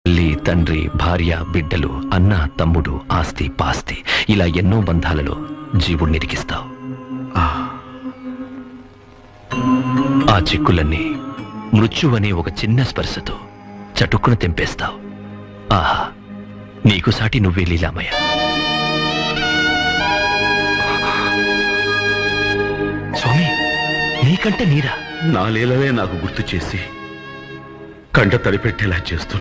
తల్లి, తండ్రి, భార్య, బిడ్డలు, అన్న, తమ్ముడు, ఆస్తి, పాస్తి, ఇలా ఎన్నో బంధాలలో జీవుణ్ణి ఇరికిస్తావు. ఆ చిక్కులన్నీ మృత్యువనే ఒక చిన్న స్పర్శతో చటుక్కున తెంపేస్తావు. ఆహా, నీకు సాటి నువ్వే లీలామయ్య. స్వామి, నీకంటే నీరా? నా లీలలే నాకు గుర్తు చేసి కంట తడిపెట్టేలా చేస్తూ